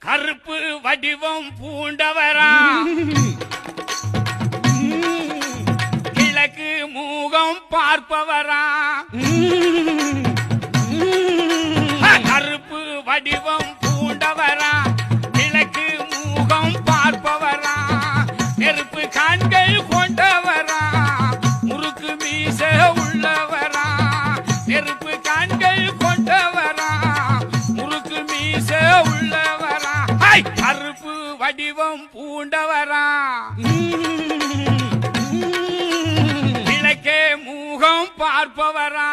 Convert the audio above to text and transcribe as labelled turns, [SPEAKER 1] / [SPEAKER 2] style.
[SPEAKER 1] கருப்பு வடிவம் பூண்டவரா கிழக்கு மூகம் பார்ப்பவரா கருப்பு வடிவம் பூண்டவரா கிழக்கு மூகம் பார்ப்பவரா நெருப்பு கண்கள் கொண்டவரா முறுக்கு மீச உள்ளவரா நெருப்பு கண்கள் கொண்டவரா முறுக்கு மீச உள்ளவரா கருப்பு வடிவம் பூண்டவரா கிழக்கே மூகம் பார்ப்பவரா